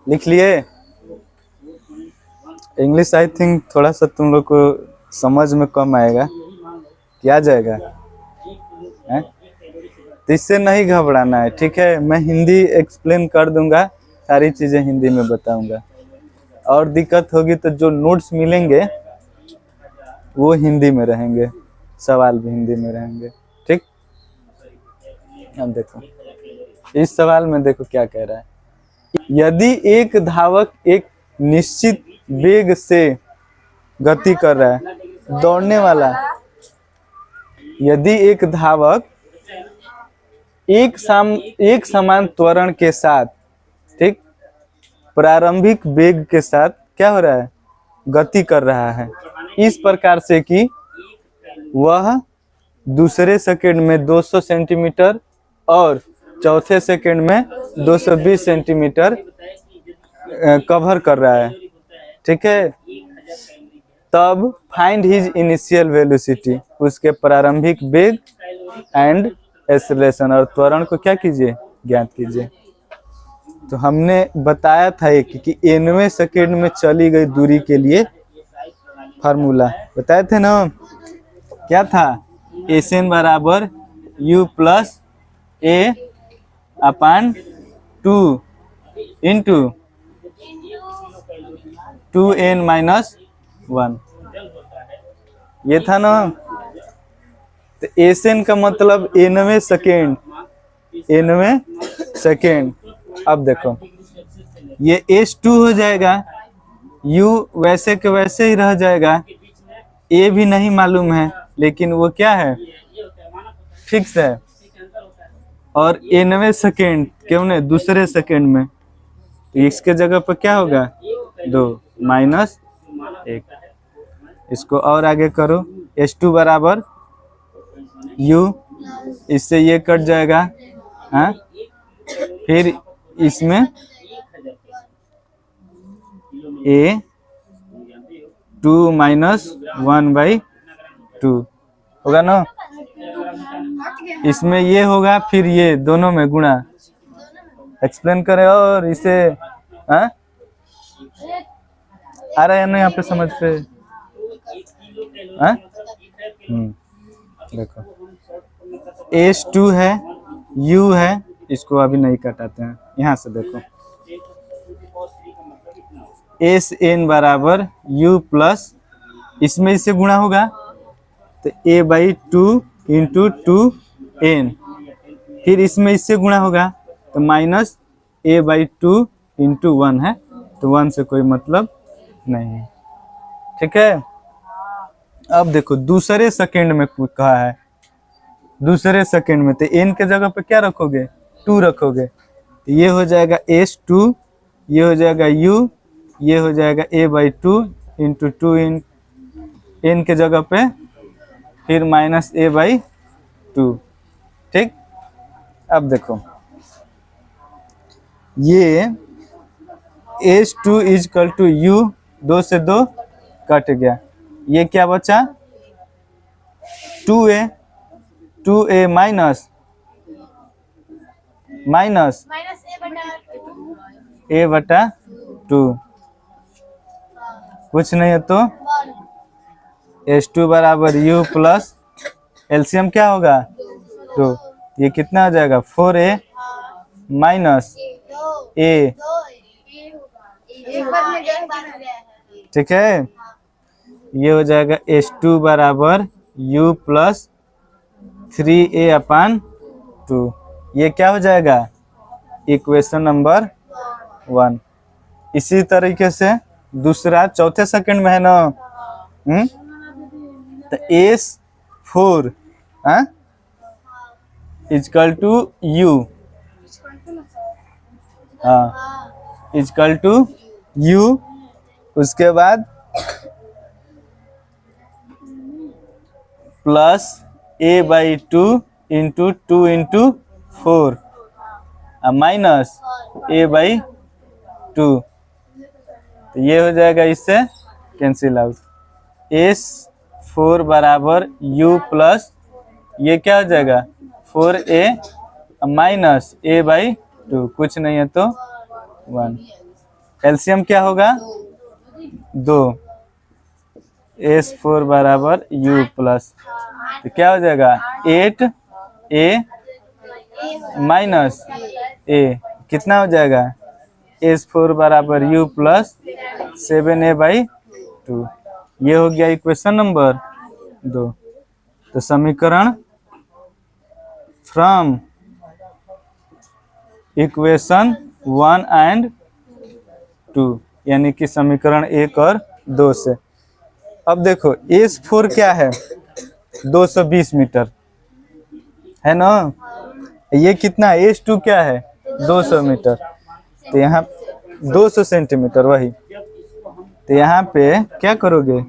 लिख लिए? English I think थोड़ा सा तुम लोग को समझ में कम आएगा, क्या जाएगा है? तो इससे नहीं घबराना है, ठीक है। मैं हिंदी एक्सप्लेन कर दूंगा, सारी चीजें हिंदी में बताऊंगा। और दिक्कत होगी तो जो नोट्स मिलेंगे वो हिंदी में रहेंगे, सवाल भी हिंदी में रहेंगे, ठीक। अब देखो इस सवाल में, देखो क्या कह रहा है। यदि एक धावक एक निश्चित वेग से गति कर रहा है, दौड़ने वाला, यदि एक धावक एक समान त्वरण के साथ, ठीक, प्रारंभिक वेग के साथ क्या हो रहा है, गति कर रहा है, इस प्रकार से कि वह दूसरे सेकंड में 200 सेंटीमीटर और चौथे सेकंड में 220 सेंटीमीटर कवर कर रहा है, ठीक है, तब फाइंड हिज इनिशियल वेलोसिटी, उसके प्रारंभिक वेग एंड एक्सेलरेशन, और त्वरण को क्या कीजिए, ज्ञात कीजिए। तो हमने बताया था कि 9वें सेकंड में चली गई दूरी के लिए फार्मूला बताए थे ना, क्या था, एसएन बराबर you plus A upon 2 into 2n-1, ये था ना। तो एसएन का मतलब 9वें सेकेंड, 9वें सेकेंड। अब देखो ये S2 हो जाएगा, U वैसे के वैसे ही रह जाएगा, ए भी नहीं मालूम है लेकिन वो क्या है, फिक्स है, और 9वें सेकेंड क्यों नहीं, दूसरे सेकेंड में, तो इसके जगह पर क्या होगा, 2 माइनस 1। इसको और आगे करो, S2 बराबर U, इससे ये कट जाएगा, हाँ, फिर इसमें A 2 माइनस 1/2 होगा ना, इसमें ये होगा, फिर ये दोनों में गुणा, एक्सप्लेन करें, और इसे हाँ आ रहा है ना यहाँ पे समझ पे, हाँ देखो S2 है, U है, इसको अभी नहीं कटाते हैं, यहाँ से देखो SN बराबर U प्लस, इसमें इससे गुणा होगा तो A/2 इंटू 2n, फिर इसमें इससे गुणा होगा तो माइनस A/2 इंटू 1 है, तो 1 से कोई मतलब नहीं है, ठीक है। अब देखो दूसरे सेकंड में कहा है, दूसरे सेकंड में, तो n के जगह पे क्या रखोगे, 2 रखोगे, तो ये हो जाएगा S2, ये हो जाएगा U, ये हो जाएगा A/2 इंटू 2 इन n के जगह पे, फिर माइनस A/2, ठीक। अब देखो ये S2 इजकल टू U, 2 से 2 कट गया, ये क्या बचा, 2a माइनस A/2, कुछ नहीं है तो S2 बराबर U प्लस, एलसीएम क्या होगा, 2, ये कितना हो जाएगा, 4a माइनस a, ठीक है, ये हो जाएगा S2 बराबर U प्लस 3a/2, ये क्या हो जाएगा, इक्वेशन नंबर 1। इसी तरीके से दूसरा चौथे सेकंड में है ना, तो S4 इजकल टू U, हाँ इजकल टू U, उसके बाद plus A/2 into 2 into 4 minus A/2, तो ये हो जाएगा, इससे कैंसिल आउट, S4 बराबर U प्लस, ये क्या हो जाएगा, 4a माइनस A/2, कुछ नहीं है तो 1, एलसीएम क्या होगा 2, S4 बराबर U प्लस, तो क्या हो जाएगा 8A माइनस A, कितना हो जाएगा S4 बराबर U प्लस 7A/2। ये हो गया इक्वेशन नंबर 2। तो समीकरण फ्रॉम इक्वेशन 1 एंड 2, यानी कि समीकरण 1 और 2 से। अब देखो S4 क्या है 220 मीटर है ना, ये कितना है S2 क्या है 200 मीटर, तो यहाँ 200 सेंटीमीटर वही, तो यहाँ पे क्या करोगे,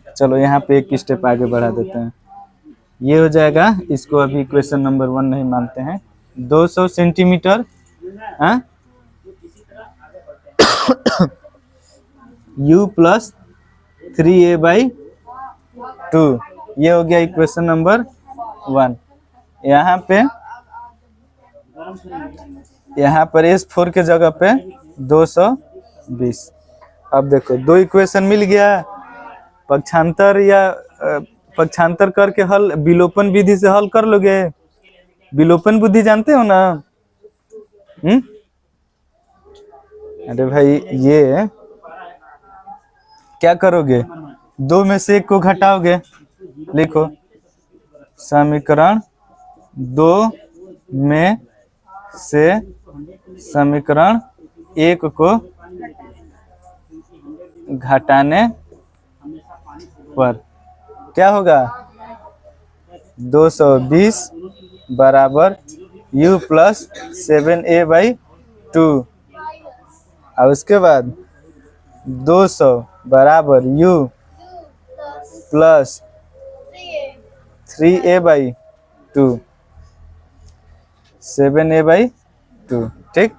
चलो यहाँ पे एक स्टेप आगे बढ़ा देते हैं, ये हो जाएगा, इसको अभी इक्वेशन नंबर 1 नहीं मानते हैं, 200 सेंटीमीटर हाँ U प्लस 3A/2, ये हो गया इक्वेशन नंबर 1। यहाँ पर S4 के जगह पे 220। अब देखो दो इक्वेशन मिल गया, पक्षांतर या पक्षांतर करके हल, विलोपन विधि से हल कर लोगे, विलोपन विधि जानते हो ना। अरे भाई ये क्या करोगे, 2 में से 1 को घटाओगे, लिखो समीकरण 2 में से समीकरण 1 को घटाने पर क्या होगा 220 बराबर U प्लस 7A/2, और उसके बाद 200 बराबर U प्लस 3A/2, 7A/2, ठीक।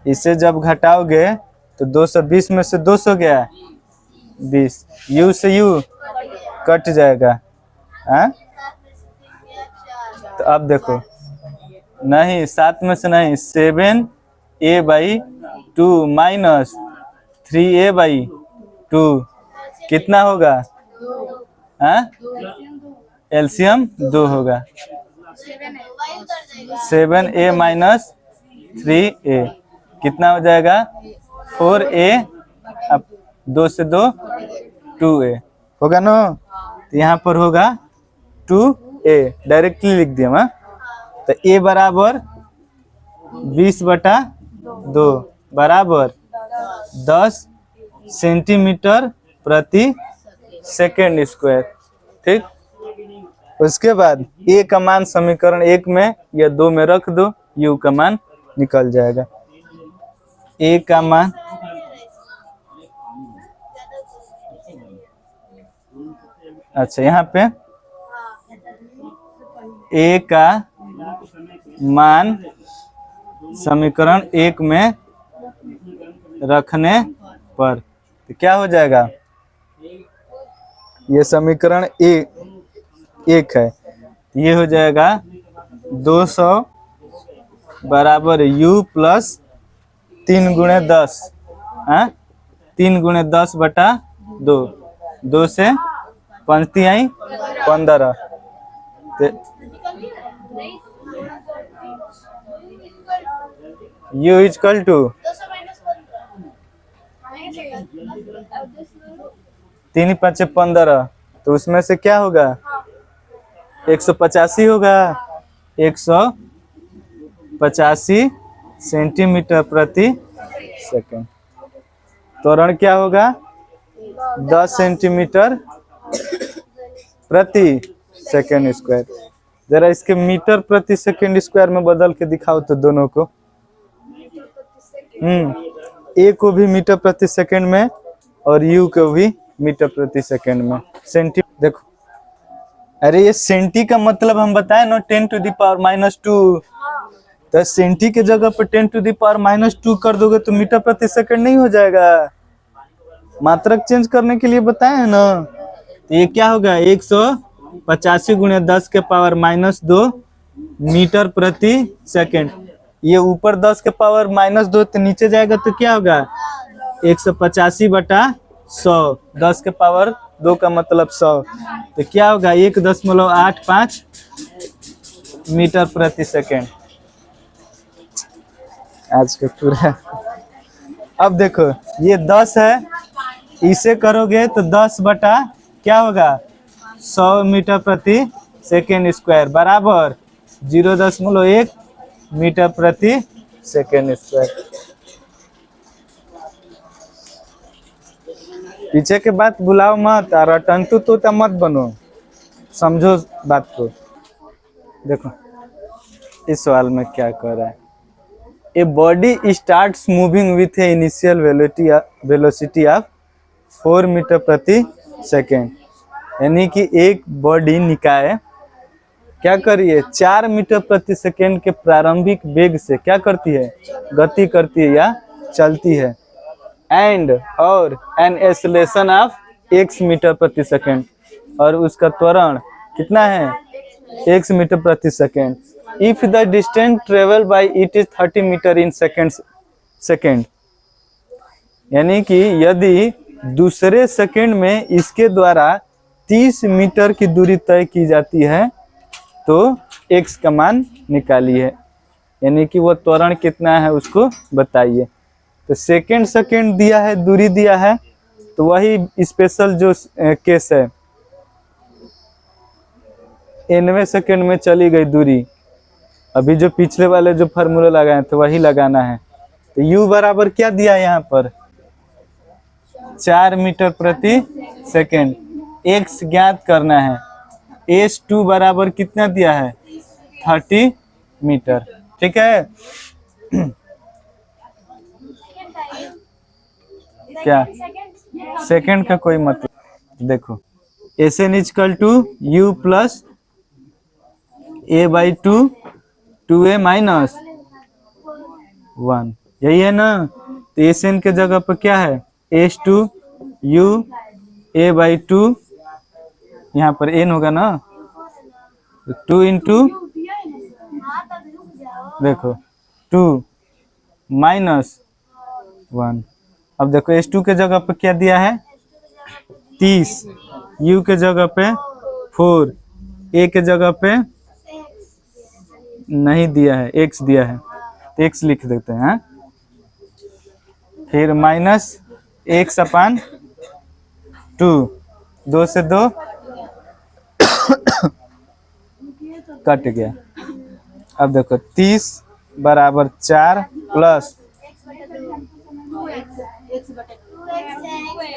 इसे जब घटाओगे तो 220 में से 200 गया 20, U से U कट जाएगा, हाँ। तो अब देखो, नहीं 7 में से नहीं, 7A/2 माइनस 3A/2 कितना होगा, हाँ एलसीएम 2 होगा, 7A माइनस 3A कितना हो जाएगा 4A, अब 2 से 2 2A होगा ना, तो यहाँ पर होगा 2A, डायरेक्टली लिख दिया मैं, तो A बराबर 20/2 बराबर 10 सेंटीमीटर प्रति सेकेंड स्क्वायर, ठीक। उसके बाद A का मान समीकरण 1 में या 2 में रख दो, U का मान निकल जाएगा। A का मान अच्छा, यहाँ पे A का मान समीकरण 1 में रखने पर तो क्या हो जाएगा, ये समीकरण 1 है, ये हो जाएगा 200 बराबर U प्लस 3 गुणे 10, हाँ 3 गुणे 10/2, 2 से 5 आई 15, U इक्वल टू 3 5 15, तो उसमें से क्या होगा 185 होगा, 185 सेंटीमीटर प्रति सेकंड। त्वरण क्या होगा 10 सेंटीमीटर प्रति सेकंड स्क्वायर। जरा इसके मीटर प्रति सेकंड स्क्वायर में बदल के दिखाओ तो दोनों को, A को भी मीटर प्रति सेकंड में और U को भी मीटर प्रति सेकंड में। सेंटी देखो, अरे ये सेंटी का मतलब हम बताए ना 10⁻⁻², तो सेंटी के जगह पर 10⁻⁻² कर दोगे तो मीटर प्रति सेकंड नहीं हो जाएगा, मात्रक चेंज करने के लिए बताए हैं ना। तो ये क्या होगा 185 × 10⁻⁻² मीटर प्रति सेकंड। ये ऊपर 10 के पावर -2 तो नीचे जाएगा तो क्या होगा 185/100। 10 के पावर 2 का मतलब 100, तो क्या होगा 1.85 मीटर प्रति सेकेंड। आज का पूरा। अब देखो ये 10 है, इसे करोगे तो 10 बटा क्या होगा 100 मीटर प्रति सेकेंड स्क्वायर बराबर 0.1 मीटर प्रति सेकेंड स्क्वायर। पीछे के बात भुलाओ मत और अटंतु तो मत बनो, समझो बात को। देखो इस सवाल में क्या कर रहा है, a body starts moving with a initial velocity of 4 metre प्रति सेकेंड। यानी कि एक बॉडी निकाय क्या करिए 4 मीटर प्रति सेकेंड के प्रारंभिक वेग से क्या करती है, गति करती है या चलती है। एंड और an acceleration of x metre प्रति सेकेंड, और उसका त्वरण कितना है x मीटर प्रति second. If the distance travel by it is 30 metre in second. यानी कि यदि दूसरे सेकेंड में इसके द्वारा 30 मीटर की दूरी तय की जाती है तो x का मान निकालिए, यानी कि वो त्वरण कितना है उसको बताइए। तो सेकेंड दिया है, दूरी दिया है, तो वही स्पेशल जो केस है 90 सेकेंड में चली गई दूरी। अभी जो पिछले वाले जो फार्मूला लगाए थे वही लगाना है। तो u बराबर क्या दिया है यहाँ पर 4 मीटर प्रति सेकेंड, x ज्ञात करना है। s2 बराबर कितना दिया है 30 मीटर। ठीक है क्या सेकेंड का कोई मतलब, देखो Sn is equal to u plus a/2 2a minus 1, यही है ना। तो Sn के जगह पर क्या है s2 u a/2, यहाँ पर n होगा ना, तो 2 इंटू देखो 2 माइनस 1। अब देखो s2 के जगह पे क्या दिया है 30, u के जगह पे 4, a के जगह पे नहीं दिया है x दिया है, तो x लिख देते हैं। फिर माइनस x/2, 2 से 2 कट गया। अब देखो 30 बराबर 4 प्लस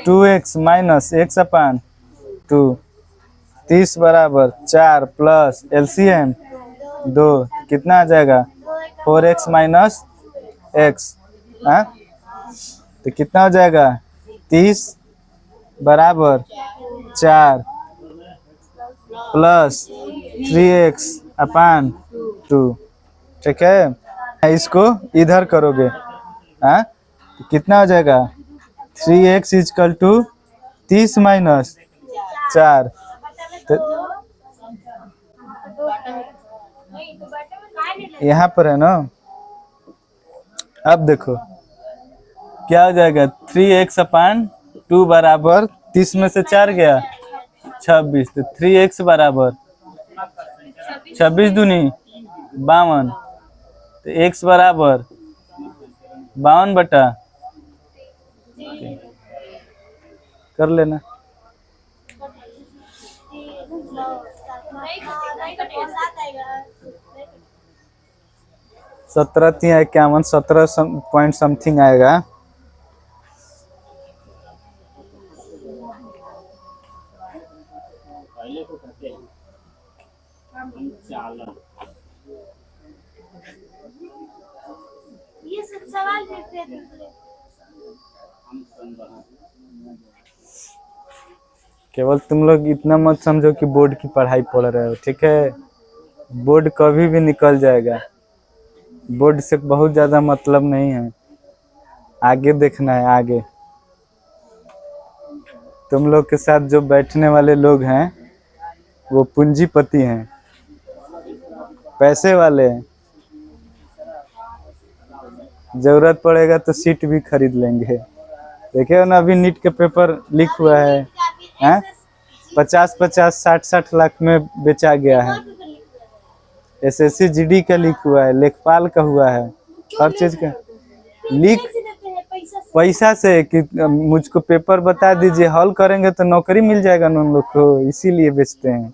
2x माइनस x/2, 30 बराबर 4 प्लस LCM 2, कितना आ जाएगा 4x माइनस x। तो कितना हो जाएगा 30 बराबर 4 प्लस 3x/2। ठीक है, इसको इधर करोगे तो कितना हो जाएगा 3x इजकल टू 30 माइनस 4। तो यहाँ पर है ना। अब देखो क्या हो जाएगा 3x/2 बराबर 30 में से 4 गया 26, तो 3x बराबर 26 दूनी 52, तो x बराबर 52 बटा कर लेना। सत्रह 51 17 पॉइंट समथिंग आएगा। ये सब सवाल केवल तुम लोग इतना मत समझो कि बोर्ड की पढ़ाई पढ़ रहे हो। ठीक है, बोर्ड कभी भी निकल जाएगा, बोर्ड से बहुत ज्यादा मतलब नहीं है, आगे देखना है आगे। तुम लोग के साथ जो बैठने वाले लोग हैं वो पूंजीपति हैं, पैसे वाले हैं। जरूरत पड़ेगा तो सीट भी खरीद लेंगे। देखिए ना, अभी नीट के पेपर लीक हुआ है, हैं 50-50 60-60 लाख में बेचा गया है। एसएससी जीडी का लीक हुआ है, लेखपाल का हुआ है, हर चीज का लीक पैसा से। कि मुझको पेपर बता दीजिए, हल करेंगे तो नौकरी मिल जाएगा ना उन लोग को, इसीलिए बेचते हैं।